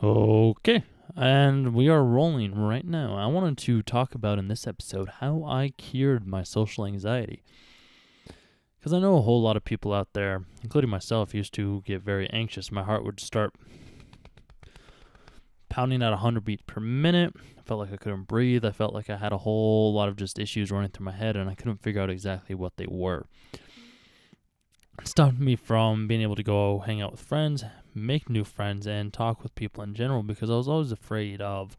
Okay, and we are rolling right now. I wanted to talk about in this episode how I cured my social anxiety. Because I know a whole lot of people out there, including myself, used to get very anxious. My heart would start pounding at 100 beats per minute. I felt like I couldn't breathe. I felt like I had a whole lot of just issues running through my head, and I couldn't figure out exactly what they were. It stopped me from being able to go hang out with friends, make new friends, and talk with people in general because I was always afraid of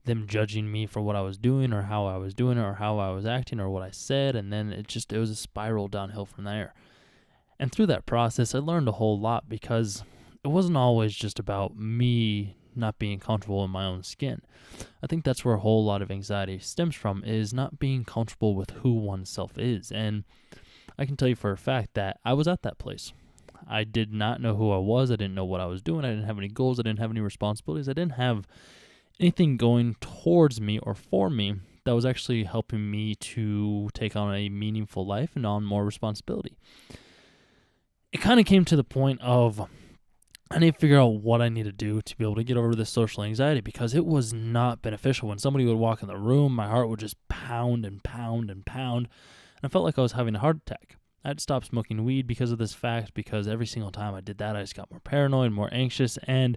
them judging me for what I was doing or how I was doing it or how I was acting or what I said, and then it was a spiral downhill from there. And through that process, I learned a whole lot because it wasn't always just about me not being comfortable in my own skin. I think that's where a whole lot of anxiety stems from, is not being comfortable with who oneself is. And I can tell you for a fact that I was at that place. I did not know who I was. I didn't know what I was doing. I didn't have any goals. I didn't have any responsibilities. I didn't have anything going towards me or for me that was actually helping me to take on a meaningful life and on more responsibility. It kind of came to the point of I need to figure out what I need to do to be able to get over this social anxiety because it was not beneficial. When somebody would walk in the room, my heart would just pound and pound and pound. And I felt like I was having a heart attack. I had to stop smoking weed because of this fact, because every single time I did that, I just got more paranoid, more anxious, and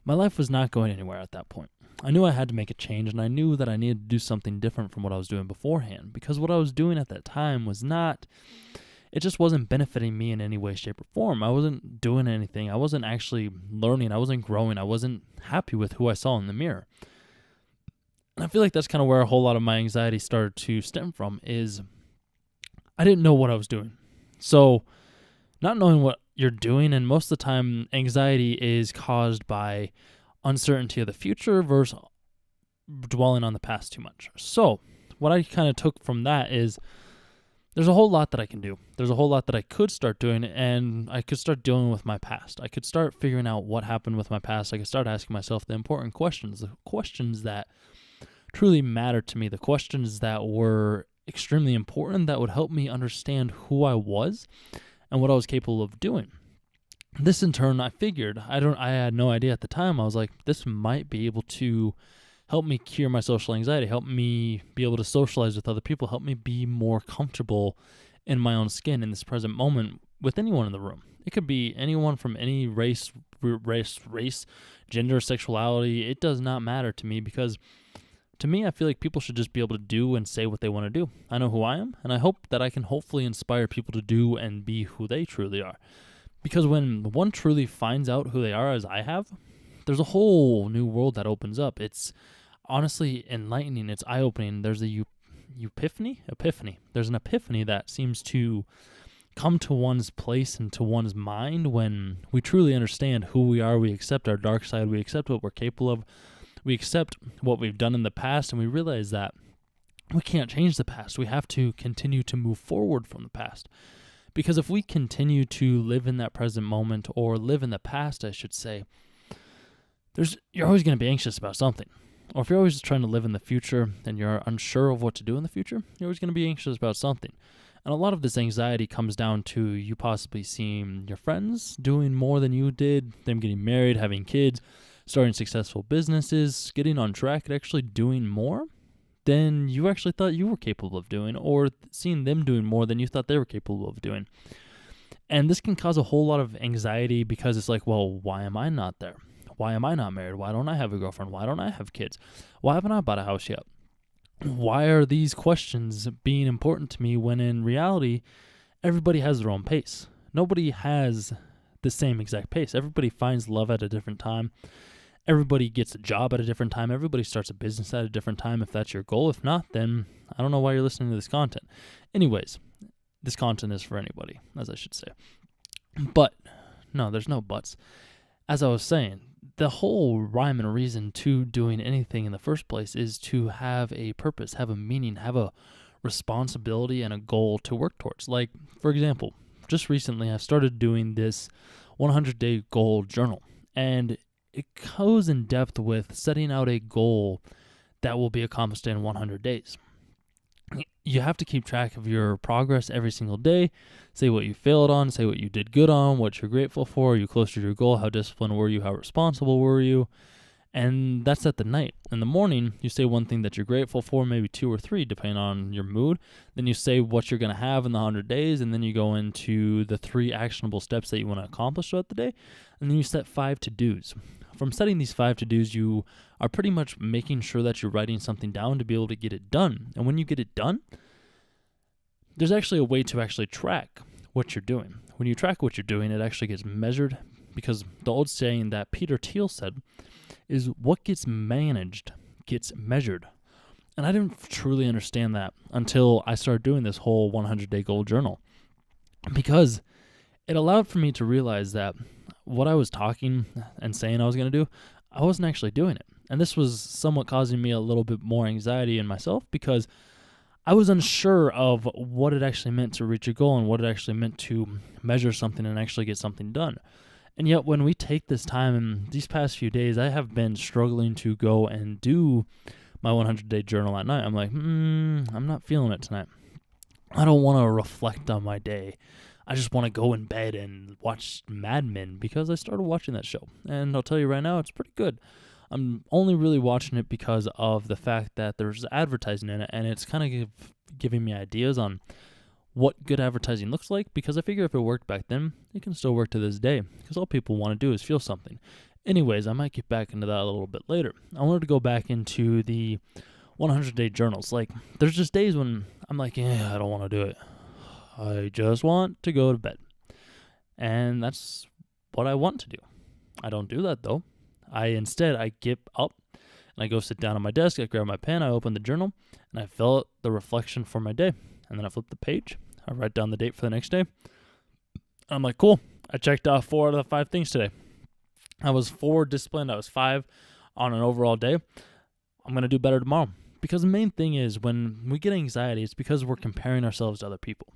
my life was not going anywhere at that point. I knew I had to make a change, and I knew that I needed to do something different from what I was doing beforehand, because what I was doing at that time it just wasn't benefiting me in any way, shape, or form. I wasn't doing anything. I wasn't actually learning. I wasn't growing. I wasn't happy with who I saw in the mirror. And I feel like that's kind of where a whole lot of my anxiety started to stem from, is I didn't know what I was doing. So not knowing what you're doing, and most of the time anxiety is caused by uncertainty of the future versus dwelling on the past too much. So what I kind of took from that is there's a whole lot that I can do. There's a whole lot that I could start doing, and I could start dealing with my past. I could start figuring out what happened with my past. I could start asking myself the important questions, the questions that truly mattered to me, the questions that were extremely important that would help me understand who I was and what I was capable of doing. This in turn, I figured, I had no idea at the time. I was like, this might be able to help me cure my social anxiety, help me be able to socialize with other people, help me be more comfortable in my own skin in this present moment with anyone in the room. It could be anyone from any race, gender, sexuality. It does not matter to me, because to me, I feel like people should just be able to do and say what they want to do. I know who I am, and I hope that I can hopefully inspire people to do and be who they truly are. Because when one truly finds out who they are, as I have, there's a whole new world that opens up. It's honestly enlightening. It's eye-opening. There's a epiphany. There's an epiphany that seems to come to one's place and to one's mind when we truly understand who we are. We accept our dark side. We accept what we're capable of. We accept what we've done in the past, and we realize that we can't change the past. We have to continue to move forward from the past. Because if we continue to live in that present moment, or live in the past, I should say, you're always going to be anxious about something. Or if you're always trying to live in the future and you're unsure of what to do in the future, you're always going to be anxious about something. And a lot of this anxiety comes down to you possibly seeing your friends doing more than you did, them getting married, having kids, starting successful businesses, getting on track, and actually doing more than you actually thought you were capable of doing, or seeing them doing more than you thought they were capable of doing. And this can cause a whole lot of anxiety, because it's like, well, why am I not there? Why am I not married? Why don't I have a girlfriend? Why don't I have kids? Why haven't I bought a house yet? Why are these questions being important to me when in reality, everybody has their own pace? Nobody has the same exact pace. Everybody finds love at a different time. Everybody gets a job at a different time. Everybody starts a business at a different time, if that's your goal. If not, then I don't know why you're listening to this content. Anyways, this content is for anybody, as I should say. But, no, there's no buts. As I was saying, the whole rhyme and reason to doing anything in the first place is to have a purpose, have a meaning, have a responsibility and a goal to work towards. Like, for example, just recently I started doing this 100-day goal journal, and it goes in depth with setting out a goal that will be accomplished in 100 days. you have to keep track of your progress every single day. Say what you failed on, say what you did good on, what you're grateful for. Are you close to your goal? How disciplined were you? How responsible were you? And that's at the night. In the morning, you say one thing that you're grateful for, maybe 2 or 3, depending on your mood. Then you say what you're going to have in the 100 days, and then you go into the 3 actionable steps that you want to accomplish throughout the day. And then you set 5 to-dos. From setting these 5 to-dos, you are pretty much making sure that you're writing something down to be able to get it done. And when you get it done, there's actually a way to actually track what you're doing. When you track what you're doing, it actually gets measured, because the old saying that Peter Thiel said is, what gets managed gets measured. And I didn't truly understand that until I started doing this whole 100-day goal journal, because it allowed for me to realize that what I was talking and saying I was going to do, I wasn't actually doing it. And this was somewhat causing me a little bit more anxiety in myself, because I was unsure of what it actually meant to reach a goal and what it actually meant to measure something and actually get something done. And yet when we take this time, and these past few days, I have been struggling to go and do my 100-day journal at night. I'm like, I'm not feeling it tonight. I don't want to reflect on my day. I just want to go in bed and watch Mad Men, because I started watching that show. And I'll tell you right now, it's pretty good. I'm only really watching it because of the fact that there's advertising in it, and it's kind of giving me ideas on what good advertising looks like, because I figure if it worked back then, it can still work to this day, because all people want to do is feel something. Anyways, I might get back into that a little bit later. I wanted to go back into the 100-day journals. Like, there's just days when I'm like, I don't want to do it. I just want to go to bed. And that's what I want to do. I don't do that, though. Instead, I get up and I go sit down on my desk, I grab my pen, I open the journal, and I fill out the reflection for my day. And then I flip the page, I write down the date for the next day. And I'm like, cool, I checked off 4 out of the 5 things today. I was 4 disciplined, I was 5 on an overall day. I'm going to do better tomorrow. Because the main thing is, when we get anxiety, it's because we're comparing ourselves to other people.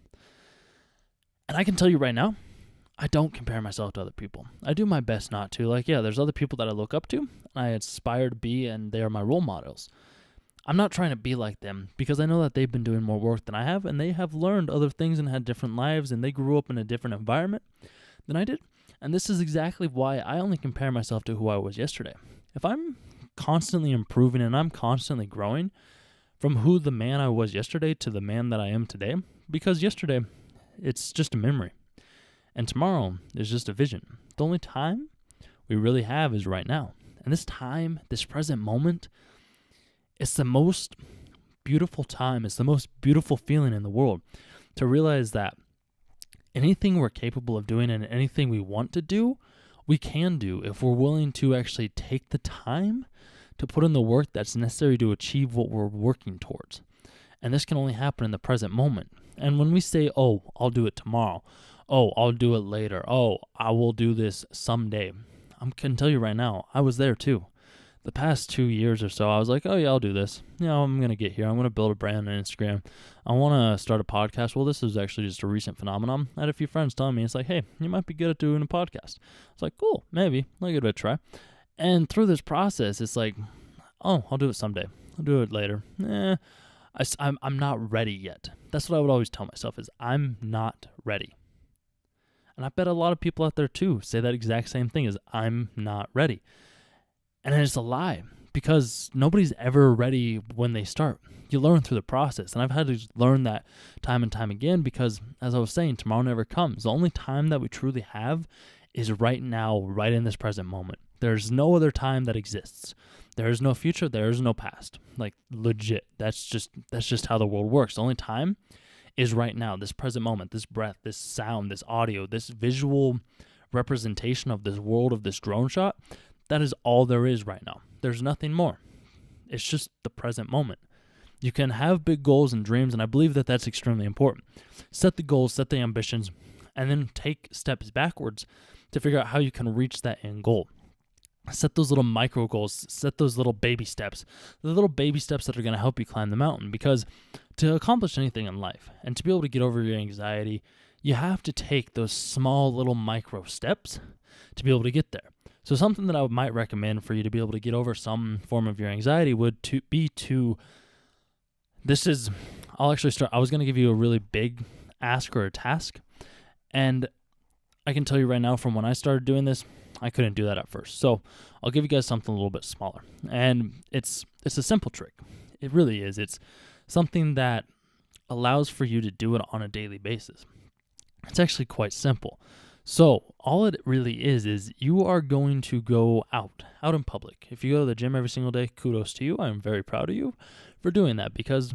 And I can tell you right now, I don't compare myself to other people. I do my best not to. Like, yeah, there's other people that I look up to, and I aspire to be, and they are my role models. I'm not trying to be like them, because I know that they've been doing more work than I have, and they have learned other things and had different lives, and they grew up in a different environment than I did. And this is exactly why I only compare myself to who I was yesterday. If I'm constantly improving and I'm constantly growing from who the man I was yesterday to the man that I am today, because yesterday, it's just a memory. And tomorrow is just a vision. The only time we really have is right now. And this time, this present moment, it's the most beautiful time. It's the most beautiful feeling in the world to realize that anything we're capable of doing and anything we want to do, we can do if we're willing to actually take the time to put in the work that's necessary to achieve what we're working towards. And this can only happen in the present moment. And when we say, oh, I'll do it tomorrow, oh, I'll do it later, oh, I will do this someday, I can tell you right now, I was there too. The past 2 years or so, I was like, oh yeah, I'll do this. I'm going to get here. I'm going to build a brand on Instagram. I want to start a podcast. Well, this is actually just a recent phenomenon. I had a few friends telling me, it's like, hey, you might be good at doing a podcast. It's like, cool, maybe. I'll give it a try. And through this process, it's like, oh, I'll do it someday. I'll do it later. I'm not ready yet. That's what I would always tell myself, is I'm not ready. And I bet a lot of people out there too say that exact same thing, is I'm not ready. And it's a lie, because nobody's ever ready when they start. You learn through the process. And I've had to learn that time and time again, because as I was saying, tomorrow never comes. The only time that we truly have is right now, right in this present moment. There's no other time that exists. There is no future, there is no past. Like, legit. That's just how the world works. The only time is right now, this present moment, this breath, this sound, this audio, this visual representation of this world, of this drone shot. That is all there is right now. There's nothing more. It's just the present moment. You can have big goals and dreams, and I believe that that's extremely important. Set the goals, set the ambitions, and then take steps backwards to figure out how you can reach that end goal. Set those little micro goals, set those little baby steps, the little baby steps that are going to help you climb the mountain. Because to accomplish anything in life and to be able to get over your anxiety, you have to take those small little micro steps to be able to get there. So something that I might recommend for you to be able to get over some form of your anxiety would be to I'll actually start. I was going to give you a really big ask or a task, and I can tell you right now from when I started doing this, I couldn't do that at first. So I'll give you guys something a little bit smaller, and it's a simple trick. It really is. It's something that allows for you to do it on a daily basis. It's actually quite simple. So all it really is you are going to go out in public. If you go to the gym every single day, kudos to you. I'm very proud of you for doing that, because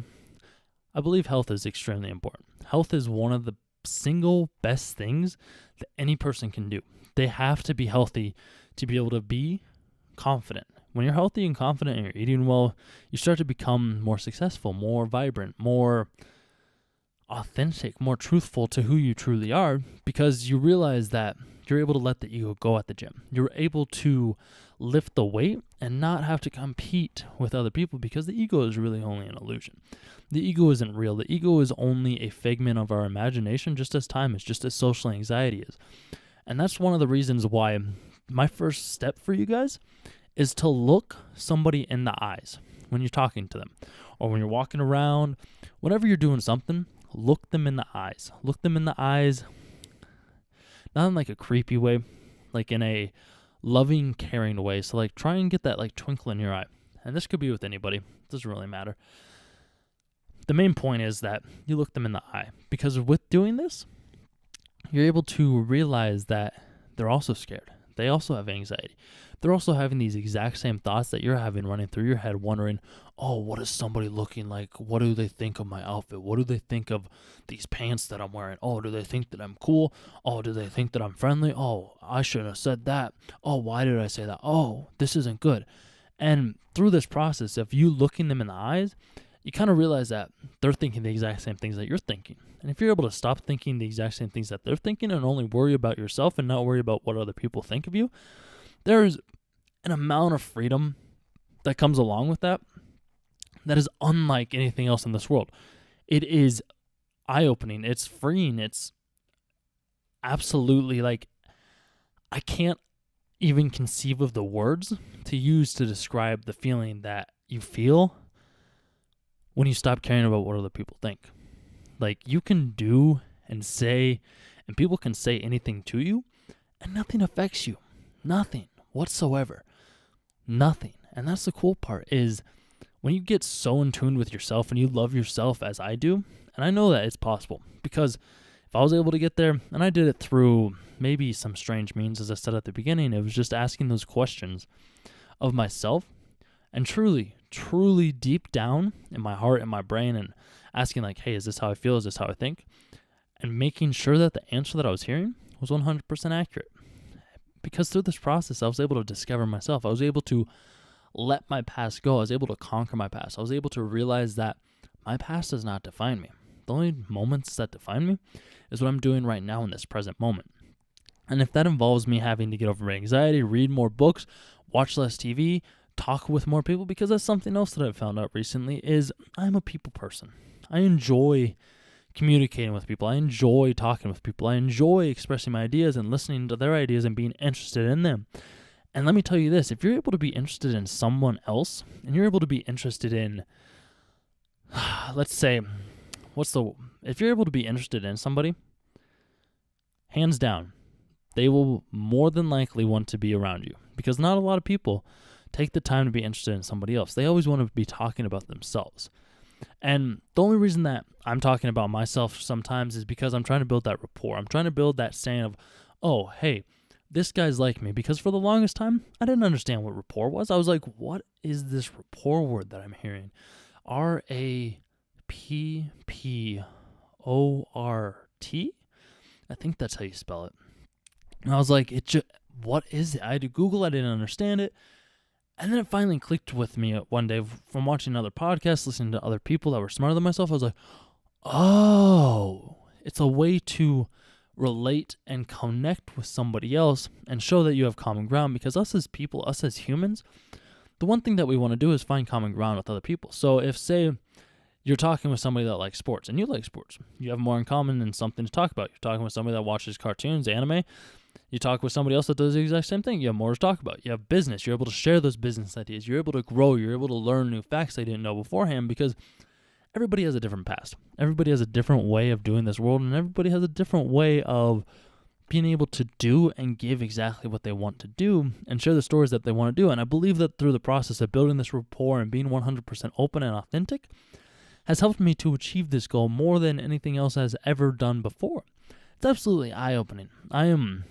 I believe health is extremely important. Health is one of the single best things that any person can do. They have to be healthy to be able to be confident. When you're healthy and confident and you're eating well, you start to become more successful, more vibrant, more authentic, more truthful to who you truly are, because you realize that you're able to let the ego go at the gym. You're able to lift the weight and not have to compete with other people, because the ego is really only an illusion. The ego isn't real. The ego is only a figment of our imagination, just as time is, just as social anxiety is. And that's one of the reasons why my first step for you guys is to look somebody in the eyes when you're talking to them, or when you're walking around, whenever you're doing something. Look them in the eyes. Look them in the eyes, not in like a creepy way, like in a loving, caring way. So like try and get that like twinkle in your eye. And this could be with anybody. It doesn't really matter. The main point is that you look them in the eye, because with doing this, you're able to realize that they're also scared. They also have anxiety. They're also having these exact same thoughts that you're having running through your head, wondering, oh, what is somebody looking like? What do they think of my outfit? What do they think of these pants that I'm wearing? Oh, do they think that I'm cool? Oh, do they think that I'm friendly? Oh, I shouldn't have said that. Oh, why did I say that? Oh, this isn't good. And through this process, if you looking them in the eyes, you kind of realize that they're thinking the exact same things that you're thinking. And if you're able to stop thinking the exact same things that they're thinking and only worry about yourself and not worry about what other people think of you, there's an amount of freedom that comes along with that is unlike anything else in this world. It is eye-opening. It's freeing. It's absolutely like, I can't even conceive of the words to use to describe the feeling that you feel when you stop caring about what other people think. Like, you can do and say, and people can say anything to you, and nothing affects you. Nothing whatsoever. Nothing. And that's the cool part, is when you get so in tune with yourself and you love yourself as I do, and I know that it's possible, because if I was able to get there, and I did it through maybe some strange means, as I said at the beginning, it was just asking those questions of myself, and truly deep down in my heart and my brain, and asking like, hey, is this how I feel? Is this how I think? And making sure that the answer that I was hearing was 100% accurate. Because through this process, I was able to discover myself. I was able to let my past go. I was able to conquer my past. I was able to realize that my past does not define me. The only moments that define me is what I'm doing right now in this present moment. And if that involves me having to get over my anxiety, read more books, watch less TV, talk with more people, because that's something else that I've found out recently, is I'm a people person. I enjoy communicating with people. I enjoy talking with people. I enjoy expressing my ideas and listening to their ideas and being interested in them. And let me tell you this, if you're able to be interested in someone else, and you're able to be interested in, let's say, if you're able to be interested in somebody, hands down, they will more than likely want to be around you, because not a lot of people take the time to be interested in somebody else. They always want to be talking about themselves. And the only reason that I'm talking about myself sometimes is because I'm trying to build that rapport. I'm trying to build that saying of, oh, hey, this guy's like me. Because for the longest time, I didn't understand what rapport was. I was like, what is this rapport word that I'm hearing? R-A-P-P-O-R-T? I think that's how you spell it. And I was like, what is it? I had to Google. I didn't understand it. And then it finally clicked with me one day from watching other podcasts, listening to other people that were smarter than myself. I was like, oh, it's a way to relate and connect with somebody else and show that you have common ground, because us as people, us as humans, the one thing that we want to do is find common ground with other people. So if, say, you're talking with somebody that likes sports and you like sports, you have more in common and something to talk about. You're talking with somebody that watches cartoons, anime. You talk with somebody else that does the exact same thing. You have more to talk about. You have business. You're able to share those business ideas. You're able to grow. You're able to learn new facts I didn't know beforehand, because everybody has a different past. Everybody has a different way of doing this world, and everybody has a different way of being able to do and give exactly what they want to do and share the stories that they want to do. And I believe that through the process of building this rapport and being 100% open and authentic has helped me to achieve this goal more than anything else has ever done before. It's absolutely eye-opening. I am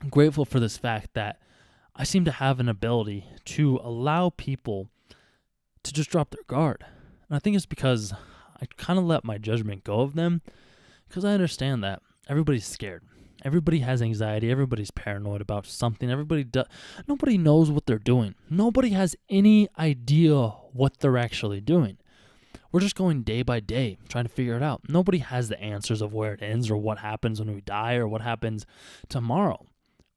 grateful for this fact that I seem to have an ability to allow people to just drop their guard. And I think it's because I kind of let my judgment go of them, because I understand that everybody's scared. Everybody has anxiety. Everybody's paranoid about something. Nobody knows what they're doing. Nobody has any idea what they're actually doing. We're just going day by day, trying to figure it out. Nobody has the answers of where it ends or what happens when we die or what happens tomorrow.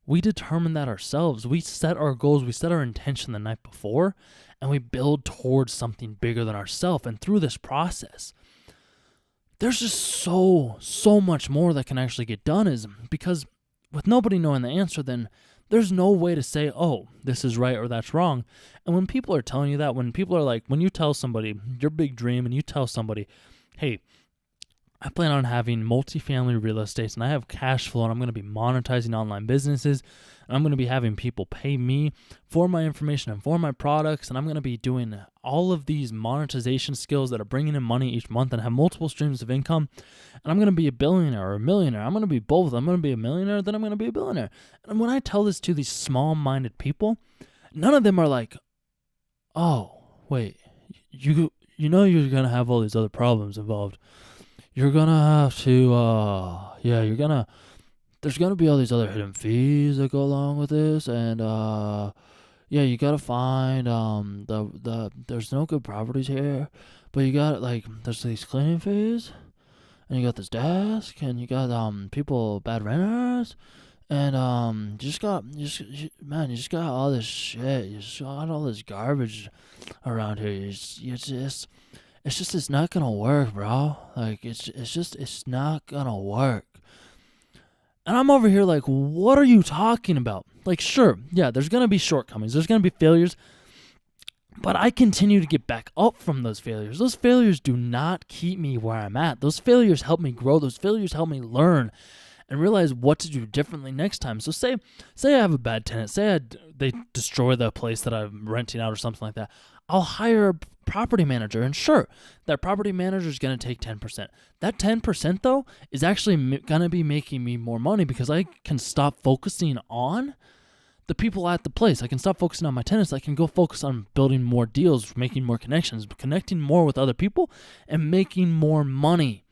We determine that ourselves. We set our goals. We set our intention the night before, and we build towards something bigger than ourselves. And through this process, there's just so much more that can actually get done, is because with nobody knowing the answer, then there's no way to say, oh, this is right or that's wrong. And when people are telling you that, when people are like, when you tell somebody your big dream and you tell somebody, hey, I plan on having multifamily real estate and I have cash flow and I'm going to be monetizing online businesses and I'm going to be having people pay me for my information and for my products, and I'm going to be doing all of these monetization skills that are bringing in money each month and have multiple streams of income, and I'm going to be a billionaire or a millionaire. I'm going to be both. I'm going to be a millionaire, then I'm going to be a billionaire. And when I tell this to these small-minded people, none of them are like, oh, wait, you know you're going to have all these other problems involved. You're going to have to, there's going to be all these other hidden fees that go along with this, and, you got to find, there's no good properties here, but you got, there's these cleaning fees, and you got this desk, and you got, bad renters, and you just got all this shit, you just got all this garbage around here, it's not gonna work, bro. It's not gonna work. And I'm over here like, what are you talking about? Sure, yeah, there's gonna be shortcomings, there's gonna be failures, but I continue to get back up from those failures. Those failures do not keep me where I'm at. Those failures help me grow. Those failures help me learn and realize what to do differently next time. So say I have a bad tenant. Say they destroy the place that I'm renting out or something like that. I'll hire a property manager, and sure, that property manager is going to take 10%. That 10%, though, is actually going to be making me more money because I can stop focusing on the people at the place. I can stop focusing on my tenants. I can go focus on building more deals, making more connections, connecting more with other people, and making more money.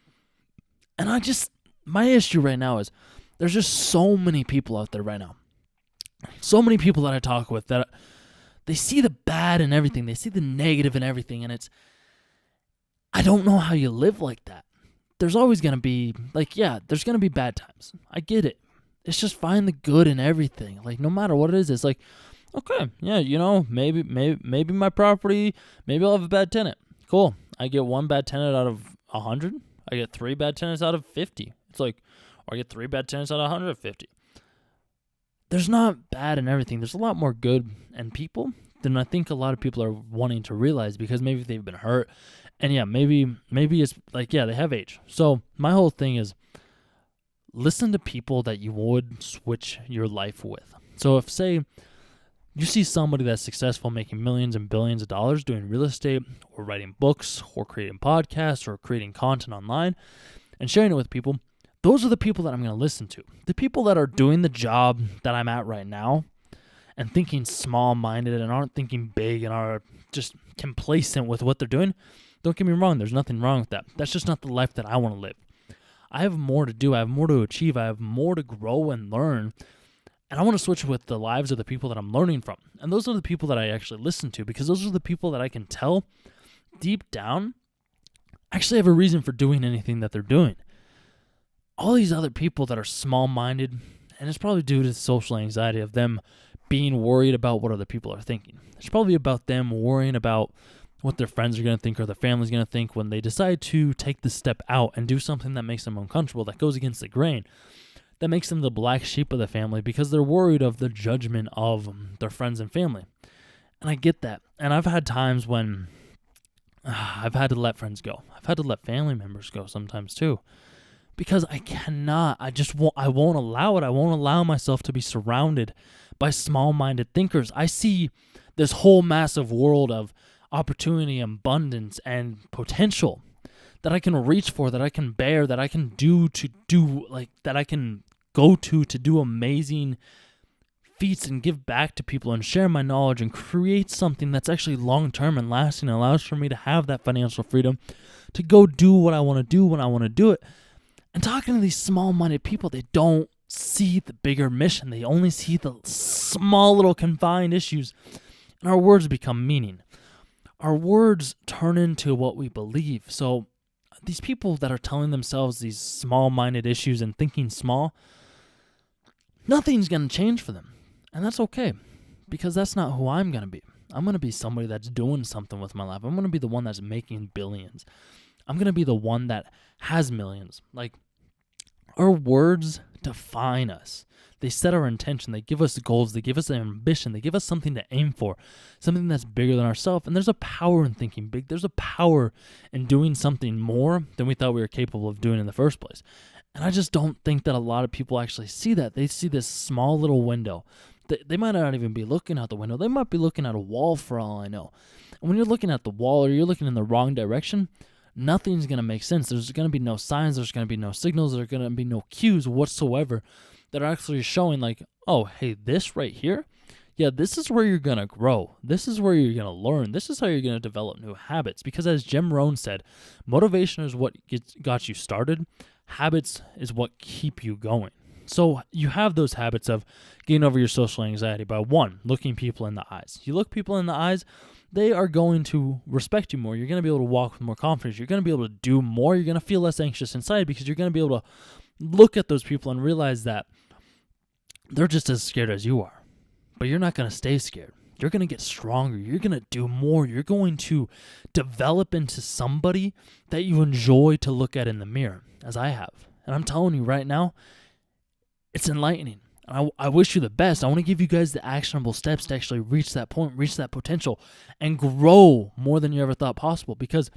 And my issue right now is there's just so many people out there right now. So many people that I talk with that they see the bad in everything. They see the negative in everything. And I don't know how you live like that. There's always going to be, there's going to be bad times. I get it. It's just find the good in everything. No matter what it is, it's okay, yeah, maybe my property, maybe I'll have a bad tenant. Cool. I get one bad tenant out of 100. I get 3 bad tenants out of 50. It's or I get 3 bad tenants out of 150. There's not bad in everything. There's a lot more good in people than I think a lot of people are wanting to realize because maybe they've been hurt. And yeah, maybe it's they have age. So my whole thing is listen to people that you would switch your life with. So if, say, you see somebody that's successful making millions and billions of dollars doing real estate or writing books or creating podcasts or creating content online and sharing it with people, those are the people that I'm going to listen to. The people that are doing the job that I'm at right now and thinking small-minded and aren't thinking big and are just complacent with what they're doing, don't get me wrong, there's nothing wrong with that. That's just not the life that I want to live. I have more to do. I have more to achieve. I have more to grow and learn. And I want to switch with the lives of the people that I'm learning from. And those are the people that I actually listen to because those are the people that I can tell deep down actually have a reason for doing anything that they're doing. All these other people that are small-minded, and it's probably due to social anxiety of them being worried about what other people are thinking. It's probably about them worrying about what their friends are going to think or their family's going to think when they decide to take the step out and do something that makes them uncomfortable, that goes against the grain, that makes them the black sheep of the family because they're worried of the judgment of their friends and family. And I get that. And I've had times when I've had to let friends go. I've had to let family members go sometimes too. Because I cannot, I won't allow it. I won't allow myself to be surrounded by small-minded thinkers. I see this whole massive world of opportunity, abundance, and potential that I can reach for, that I can bear, that I can that I can go to do amazing feats and give back to people and share my knowledge and create something that's actually long-term and lasting and allows for me to have that financial freedom to go do what I want to do when I want to do it. And talking to these small-minded people, they don't see the bigger mission. They only see the small little confined issues. And our words become meaning. Our words turn into what we believe. So these people that are telling themselves these small-minded issues and thinking small, nothing's going to change for them. And that's okay, because that's not who I'm going to be. I'm going to be somebody that's doing something with my life. I'm going to be the one that's making billions. I'm going to be the one that has millions. Like, our words define us. They set our intention. They give us goals. They give us an ambition. They give us something to aim for, something that's bigger than ourselves. And there's a power in thinking big. There's a power in doing something more than we thought we were capable of doing in the first place. And I just don't think that a lot of people actually see that. They see this small little window. They might not even be looking out the window. They might be looking at a wall for all I know. And when you're looking at the wall or you're looking in the wrong direction, nothing's going to make sense. There's going to be no signs. There's going to be no signals. There's going to be no cues whatsoever that are actually showing like, oh, hey, this right here, yeah, this is where you're going to grow. This is where you're going to learn. This is how you're going to develop new habits. Because as Jim Rohn said, motivation is what got you started. Habits is what keep you going. So you have those habits of getting over your social anxiety by, one, looking people in the eyes. You look people in the eyes, they are going to respect you more. You're going to be able to walk with more confidence. You're going to be able to do more. You're going to feel less anxious inside because you're going to be able to look at those people and realize that they're just as scared as you are. But you're not going to stay scared. You're going to get stronger. You're going to do more. You're going to develop into somebody that you enjoy to look at in the mirror, as I have. And I'm telling you right now, it's enlightening. I wish you the best. I want to give you guys the actionable steps to actually reach that point, reach that potential, and grow more than you ever thought possible, because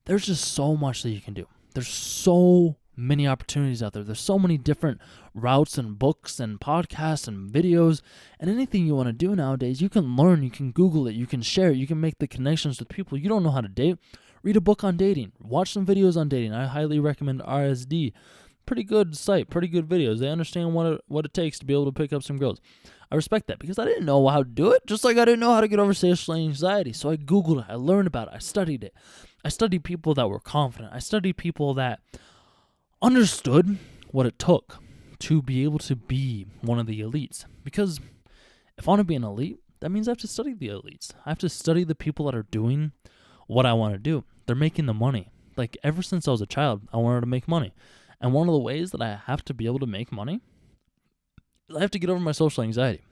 there's just so much that you can do. There's so many opportunities out there. There's so many different routes and books and podcasts and videos and anything you want to do nowadays. You can learn, you can Google it, you can share it, you can make the connections with people you don't know how to date. Read a book on dating. Watch some videos on dating. I highly recommend RSD. Pretty good site, pretty good videos. They understand what it takes to be able to pick up some girls. I respect that because I didn't know how to do it, just like I didn't know how to get over social anxiety. So I Googled it, I learned about it, I studied it. I studied people that were confident. I studied people that understood what it took to be able to be one of the elites. Because if I want to be an elite, that means I have to study the elites. I have to study the people that are doing what I want to do. They're making the money. Like, ever since I was a child, I wanted to make money. And one of the ways that I have to be able to make money is I have to get over my social anxiety.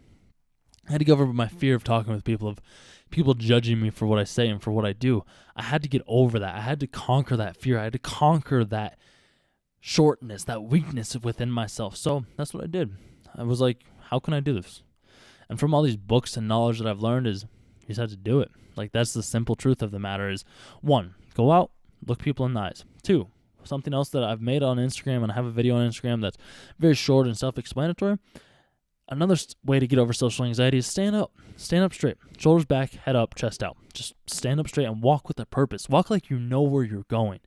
I had to get over my fear of talking with people, of people judging me for what I say and for what I do. I had to get over that. I had to conquer that fear. I had to conquer that shortness, that weakness within myself. So that's what I did. I was like, how can I do this? And from all these books and knowledge that I've learned is you just have to do it. Like, that's the simple truth of the matter is, 1, go out, look people in the eyes. 2, something else that I've made on Instagram, and I have a video on Instagram that's very short and self-explanatory. Another way to get over social anxiety is stand up. Stand up straight. Shoulders back, head up, chest out. Just stand up straight and walk with a purpose. Walk like you know where you're going.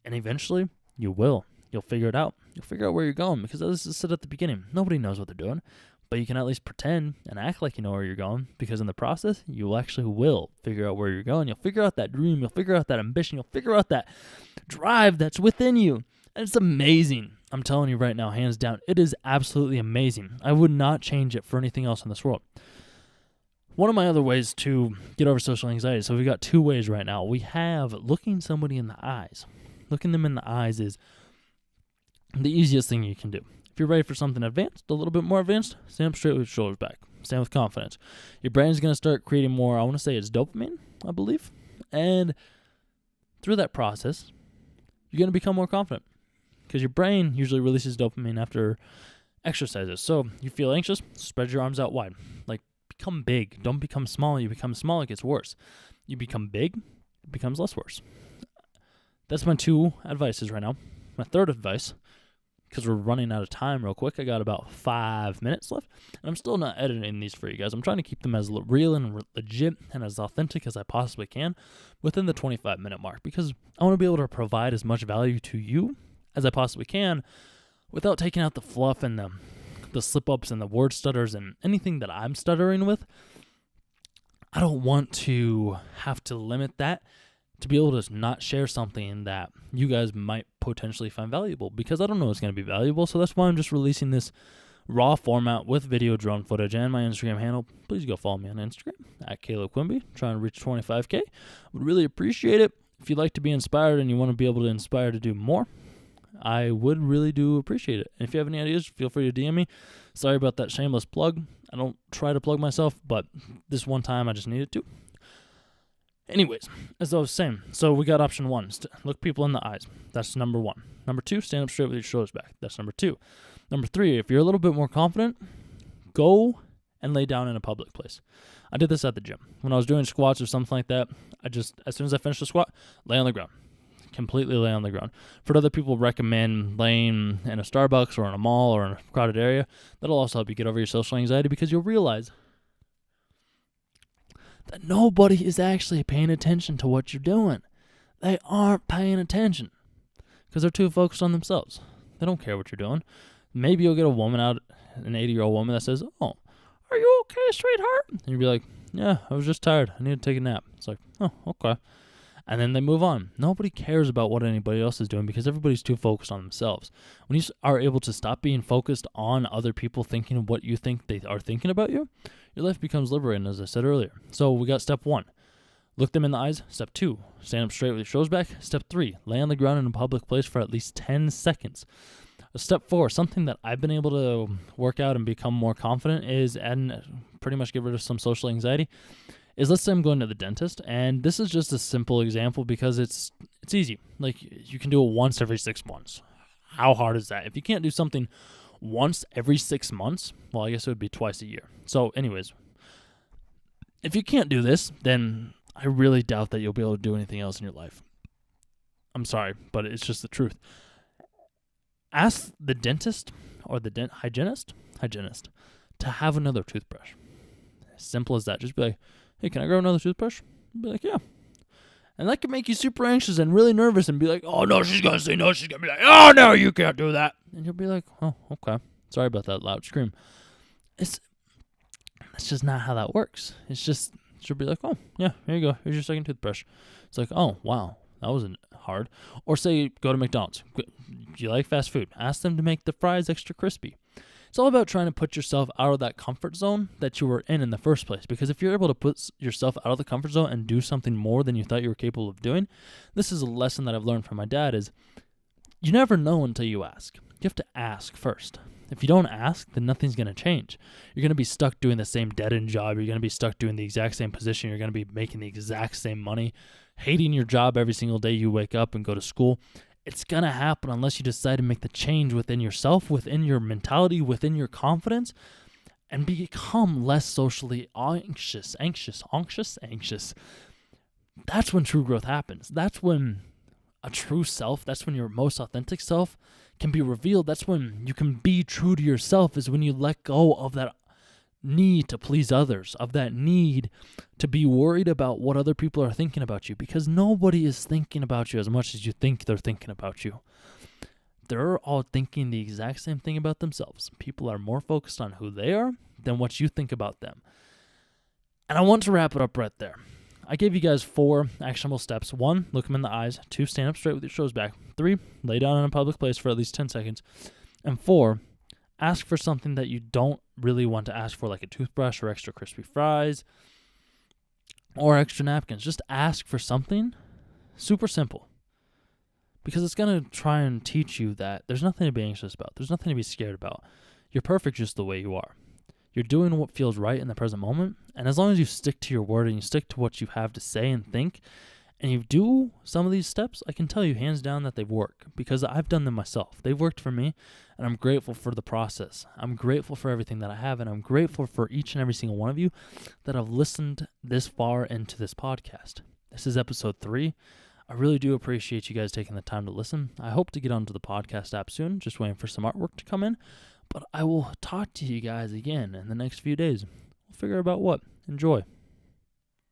And eventually, you will. You'll figure it out. You'll figure out where you're going, because as I said at the beginning, nobody knows what they're doing. But you can at least pretend and act like you know where you're going, because in the process, you actually will figure out where you're going. You'll figure out that dream. You'll figure out that ambition. You'll figure out that drive that's within you. And it's amazing. I'm telling you right now, hands down, it is absolutely amazing. I would not change it for anything else in this world. One of my other ways to get over social anxiety, so we've got 2 ways right now. We have looking somebody in the eyes. Looking them in the eyes is the easiest thing you can do. If you're ready for something advanced, a little bit more advanced, stand up straight with your shoulders back. Stand with confidence. Your brain's going to start creating more, I want to say it's dopamine, I believe. And through that process, you're going to become more confident, because your brain usually releases dopamine after exercises. So you feel anxious, spread your arms out wide. Like, become big. Don't become small. You become small, it gets worse. You become big, it becomes less worse. That's my 2 advices right now. My third advice, because we're running out of time real quick, I got about 5 minutes left, and I'm still not editing these for you guys. I'm trying to keep them as real and legit and as authentic as I possibly can within the 25-minute mark, because I want to be able to provide as much value to you as I possibly can without taking out the fluff and the slip-ups and the word stutters and anything that I'm stuttering with. I don't want to have to limit that to be able to not share something that you guys might potentially find valuable, because I don't know it's going to be valuable. So that's why I'm just releasing this raw format with video drone footage and my Instagram handle. Please go follow me on Instagram at Caleb Quimby, trying to reach 25K. Would really appreciate it. If you'd like to be inspired and you want to be able to inspire to do more, I would really do appreciate it. And if you have any ideas, feel free to DM me. Sorry about that shameless plug. I don't try to plug myself, but this one time I just needed to. Anyways, as I was saying, so we got option 1, look people in the eyes. That's number 1. Number 2, stand up straight with your shoulders back. That's number 2. Number 3, if you're a little bit more confident, go and lay down in a public place. I did this at the gym. When I was doing squats or something like that, as soon as I finished the squat, lay on the ground. Completely lay on the ground. For other people, recommend laying in a Starbucks or in a mall or in a crowded area. That'll also help you get over your social anxiety, because you'll realize that nobody is actually paying attention to what you're doing. They aren't paying attention because they're too focused on themselves. They don't care what you're doing. Maybe you'll get a woman out, an 80-year-old woman that says, "Oh, are you okay, sweetheart?" And you'll be like, "Yeah, I was just tired. I need to take a nap." It's like, "Oh, okay." And then they move on. Nobody cares about what anybody else is doing because everybody's too focused on themselves. When you are able to stop being focused on other people thinking of what you think they are thinking about you, your life becomes liberating, as I said earlier. So we got step 1, look them in the eyes. Step 2, stand up straight with your shoulders back. Step 3, lay on the ground in a public place for at least 10 seconds. Step 4, something that I've been able to work out and become more confident is, and pretty much get rid of some social anxiety, is let's say I'm going to the dentist, and this is just a simple example because it's easy. Like, you can do it once every 6 months. How hard is that? If you can't do something once every 6 months, well, I guess it would be twice a year. So anyways, if you can't do this, then I really doubt that you'll be able to do anything else in your life. I'm sorry, but it's just the truth. Ask the dentist or the hygienist to have another toothbrush. As simple as that. Just be like, "Hey, can I grab another toothbrush?" Be like, "Yeah." And that can make you super anxious and really nervous and be like, "Oh, no, she's going to say no." She's going to be like, "Oh, no, you can't do that." And you'll be like, "Oh, okay. Sorry about that loud scream." That's just not how that works. It's just, she'll be like, "Oh, yeah, here you go. Here's your second toothbrush." It's like, "Oh, wow, that wasn't hard." Or say, go to McDonald's. Do you like fast food? Ask them to make the fries extra crispy. It's all about trying to put yourself out of that comfort zone that you were in the first place. Because if you're able to put yourself out of the comfort zone and do something more than you thought you were capable of doing, this is a lesson that I've learned from my dad, is you never know until you ask. You have to ask first. If you don't ask, then nothing's going to change. You're going to be stuck doing the same dead-end job. You're going to be stuck doing the exact same position. You're going to be making the exact same money, hating your job every single day you wake up and go to school. It's going to happen unless you decide to make the change within yourself, within your mentality, within your confidence, and become less socially anxious. That's when true growth happens. That's when a true self, that's when your most authentic self can be revealed. That's when you can be true to yourself, is when you let go of that need to please others, of that need to be worried about what other people are thinking about you, because nobody is thinking about you as much as you think they're thinking about you. They're all thinking the exact same thing about themselves. People are more focused on who they are than what you think about them. And I want to wrap it up right there. I gave you guys 4 actionable steps. 1, look them in the eyes. 2, stand up straight with your shoulders back. 3, lay down in a public place for at least 10 seconds. And 4, ask for something that you don't really want to ask for, like a toothbrush or extra crispy fries or extra napkins. Just ask for something super simple, because it's going to try and teach you that there's nothing to be anxious about. There's nothing to be scared about. You're perfect just the way you are. You're doing what feels right in the present moment, and as long as you stick to your word and you stick to what you have to say and think, and you do some of these steps, I can tell you hands down that they've worked, because I've done them myself. They've worked for me, and I'm grateful for the process. I'm grateful for everything that I have, and I'm grateful for each and every single one of you that have listened this far into this podcast. This is episode 3. I really do appreciate you guys taking the time to listen. I hope to get onto the podcast app soon, just waiting for some artwork to come in. But I will talk to you guys again in the next few days. We'll figure out what. Enjoy.